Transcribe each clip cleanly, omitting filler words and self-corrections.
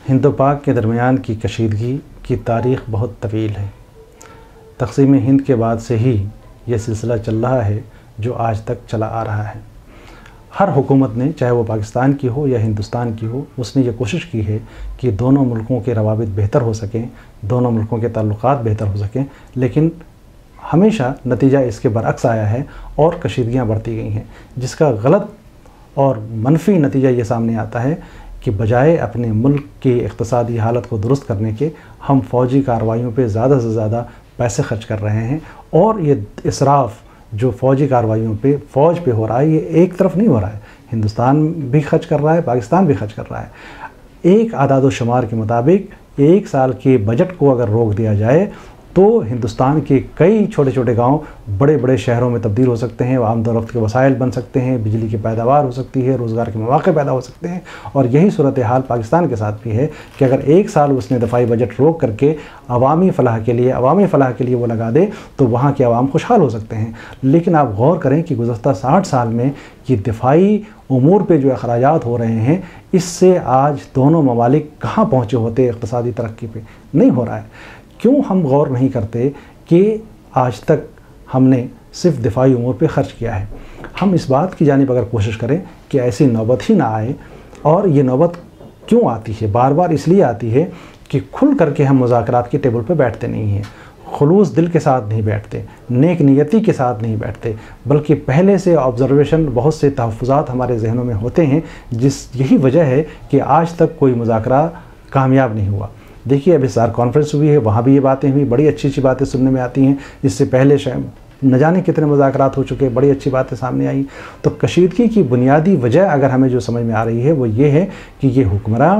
ہند و پاک کے درمیان کی کشیدگی کی تاریخ بہت طویل ہے۔ تقسیم ہند کے بعد سے ہی یہ سلسلہ چل رہا ہے جو آج تک چلا آ رہا ہے۔ ہر حکومت نے، چاہے وہ پاکستان کی ہو یا ہندوستان کی ہو، اس نے یہ کوشش کی ہے کہ دونوں ملکوں کے روابط بہتر ہو سکیں، دونوں ملکوں کے تعلقات بہتر ہو سکیں، لیکن ہمیشہ نتیجہ اس کے برعکس آیا ہے اور کشیدگیاں بڑھتی گئی ہیں، جس کا غلط اور منفی نتیجہ یہ سامنے آتا ہے کہ بجائے اپنے ملک کی اقتصادی حالت کو درست کرنے کے، ہم فوجی کارروائیوں پہ زیادہ سے زیادہ پیسے خرچ کر رہے ہیں، اور یہ اسراف جو فوجی کارروائیوں پہ فوج پہ ہو رہا ہے، یہ ایک طرف نہیں ہو رہا ہے، ہندوستان بھی خرچ کر رہا ہے، پاکستان بھی خرچ کر رہا ہے۔ ایک اعداد و شمار کے مطابق ایک سال کے بجٹ کو اگر روک دیا جائے تو ہندوستان کے کئی چھوٹے چھوٹے گاؤں بڑے بڑے شہروں میں تبدیل ہو سکتے ہیں، آمد و رفت کے وسائل بن سکتے ہیں، بجلی کی پیداوار ہو سکتی ہے، روزگار کے مواقع پیدا ہو سکتے ہیں، اور یہی صورتحال پاکستان کے ساتھ بھی ہے کہ اگر ایک سال اس نے دفاعی بجٹ روک کر کے عوامی فلاح کے لیے وہ لگا دے تو وہاں کے عوام خوشحال ہو سکتے ہیں۔ لیکن آپ غور کریں کہ گزشتہ 60 سال میں یہ دفاعی امور پہ جو اخراجات ہو رہے ہیں، اس سے آج دونوں ممالک کہاں پہنچے ہوتے اقتصادی ترقی پہ؟ نہیں ہو رہا ہے۔ کیوں ہم غور نہیں کرتے کہ آج تک ہم نے صرف دفاعی امور پہ خرچ کیا ہے؟ ہم اس بات کی جانب اگر کوشش کریں کہ ایسی نوبت ہی نہ آئے، اور یہ نوبت کیوں آتی ہے؟ بار بار اس لیے آتی ہے کہ کھل کر کے ہم مذاکرات کی ٹیبل پہ بیٹھتے نہیں ہیں، خلوص دل کے ساتھ نہیں بیٹھتے، نیک نیتی کے ساتھ نہیں بیٹھتے، بلکہ پہلے سے آبزرویشن، بہت سے تحفظات ہمارے ذہنوں میں ہوتے ہیں، یہی وجہ ہے کہ آج تک کوئی مذاکرہ کامیاب نہیں ہوا۔ دیکھیے ابھی SAARC کانفرنس ہوئی ہے، وہاں بھی یہ باتیں ہوئی، بڑی اچھی اچھی باتیں سننے میں آتی ہیں، اس سے پہلے نہ جانے کتنے مذاکرات ہو چکے، بڑی اچھی باتیں سامنے آئیں۔ تو کشیدگی کی بنیادی وجہ اگر ہمیں جو سمجھ میں آ رہی ہے وہ یہ ہے کہ یہ حکمراں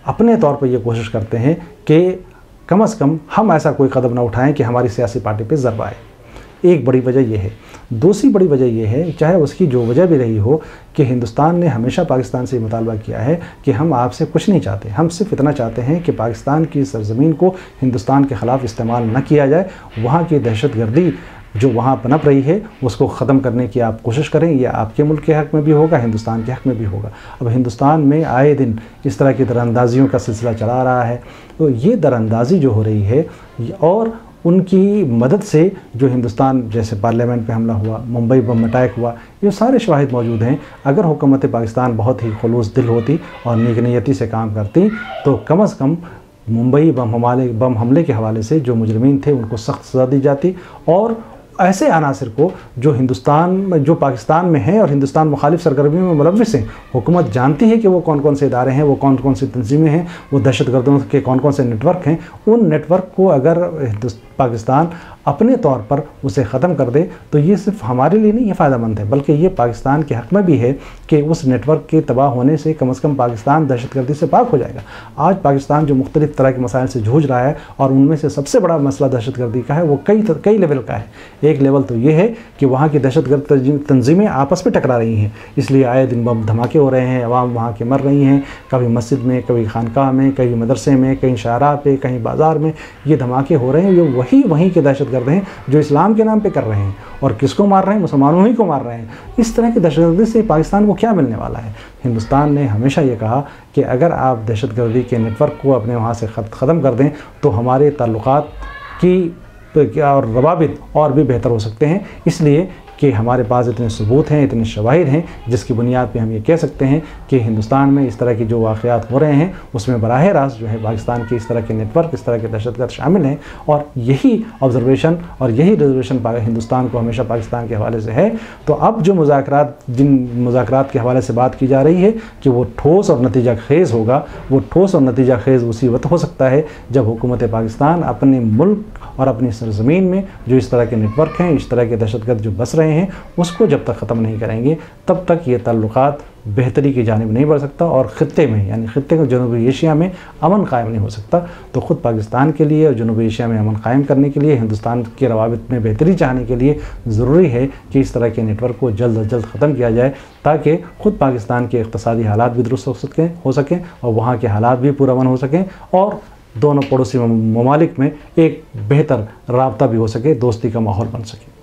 اپنے طور پر یہ کوشش کرتے ہیں کہ کم از کم ہم ایسا کوئی قدم نہ اٹھائیں کہ ہماری سیاسی پارٹی پہ ضرب آئے۔ ایک بڑی وجہ یہ ہے۔ دوسری بڑی وجہ یہ ہے، چاہے اس کی جو وجہ بھی رہی ہو، کہ ہندوستان نے ہمیشہ پاکستان سے یہ مطالبہ کیا ہے کہ ہم آپ سے کچھ نہیں چاہتے، ہم صرف اتنا چاہتے ہیں کہ پاکستان کی سرزمین کو ہندوستان کے خلاف استعمال نہ کیا جائے، وہاں کی دہشت گردی جو وہاں پنپ رہی ہے اس کو ختم کرنے کی آپ کوشش کریں۔ یہ آپ کے ملک کے حق میں بھی ہوگا، ہندوستان کے حق میں بھی ہوگا۔ اب ہندوستان میں آئے دن اس طرح کی دراندازیوں کا سلسلہ چلا رہا ہے، تو یہ دراندازی جو ہو رہی ہے، اور ان کی مدد سے جو ہندوستان، جیسے پارلیمنٹ پہ حملہ ہوا، ممبئی بم اٹیک ہوا، یہ سارے شواہد موجود ہیں۔ اگر حکومت پاکستان بہت ہی خلوص دل ہوتی اور نیک نیتی سے کام کرتی تو کم از کم ممبئی بم حملے کے حوالے سے جو مجرمین تھے ان کو سخت سزا دی جاتی، اور ایسے عناصر کو جو پاکستان میں ہیں اور ہندوستان مخالف سرگرمیوں میں ملوث ہیں، حکومت جانتی ہے کہ وہ کون کون سے ادارے ہیں، وہ کون کون سی تنظیمیں ہیں، وہ دہشت گردوں کے کون کون سے نیٹ ورک ہیں، ان نیٹ ورک کو اگر پاکستان اپنے طور پر اسے ختم کر دے تو یہ صرف ہمارے لیے نہیں یہ فائدہ مند ہے، بلکہ یہ پاکستان کے حق میں بھی ہے کہ اس نیٹ ورک کے تباہ ہونے سے کم از کم پاکستان دہشت گردی سے پاک ہو جائے گا۔ آج پاکستان جو مختلف طرح کے مسائل سے جھوج رہا ہے، اور ان میں سے سب سے بڑا مسئلہ دہشت گردی کا ہے، وہ کئی لیول کا ہے۔ ایک لیول تو یہ ہے کہ وہاں کی دہشت گرد تنظیمیں آپس میں ٹکرا رہی ہیں، اس لیے آئے دن بم دھماکے ہو رہے ہیں، عوام وہاں کے مر رہی ہیں، کبھی مسجد میں، کبھی خانقاہ میں، کبھی مدرسے میں، کہیں شاہراہ پہ، کہیں بازار میں یہ دھماکے ہو رہے ہیں۔ یہ وہیں کے دہشت گرد ہیں جو اسلام کے نام پہ کر رہے ہیں، اور کس کو مار رہے ہیں؟ مسلمانوں ہی کو مار رہے ہیں۔ اس طرح کی دہشت گردی سے پاکستان کو کیا ملنے والا ہے؟ ہندوستان نے ہمیشہ یہ کہا کہ اگر آپ دہشت گردی کے نیٹ ورک کو اپنے وہاں سے ختم کر دیں تو ہمارے تعلقات کی اور روابط اور بھی بہتر ہو سکتے ہیں، اس لیے کہ ہمارے پاس اتنے ثبوت ہیں، اتنے شواہد ہیں، جس کی بنیاد پہ ہم یہ کہہ سکتے ہیں کہ ہندوستان میں اس طرح کی جو واقعات ہو رہے ہیں اس میں براہ راست جو ہے پاکستان کے اس طرح کے نیٹ ورک، اس طرح کے دہشت گرد شامل ہیں، اور یہی آبزرویشن اور یہی ریزرویشن ہندوستان کو ہمیشہ پاکستان کے حوالے سے ہے۔ تو اب جو جن مذاکرات کے حوالے سے بات کی جا رہی ہے کہ وہ ٹھوس اور نتیجہ خیز ہوگا، وہ ٹھوس اور نتیجہ خیز اسی وقت ہو سکتا ہے جب حکومت پاکستان اپنے ملک اور اپنی سرزمین میں جو اس طرح کے نیٹ ورک ہیں، اس طرح کے دہشت گرد جو بس رہے ہیں، اس کو جب تک ختم نہیں کریں گے تب تک یہ تعلقات بہتری کی جانب نہیں بڑھ سکتا، اور خطے میں، یعنی خطے کو جنوبی ایشیا میں امن قائم نہیں ہو سکتا۔ تو خود پاکستان کے لیے اور جنوبی ایشیا میں امن قائم کرنے کے لیے، ہندوستان کے روابط میں بہتری چاہنے کے لیے ضروری ہے کہ اس طرح کے نیٹ ورک کو جلد از جلد ختم کیا جائے، تاکہ خود پاکستان کے اقتصادی حالات بھی درست ہو سکیں اور وہاں کے حالات بھی پرامن ہو سکیں، اور دونوں پڑوسی ممالک میں ایک بہتر رابطہ بھی ہو سکے، دوستی کا ماحول بن سکے۔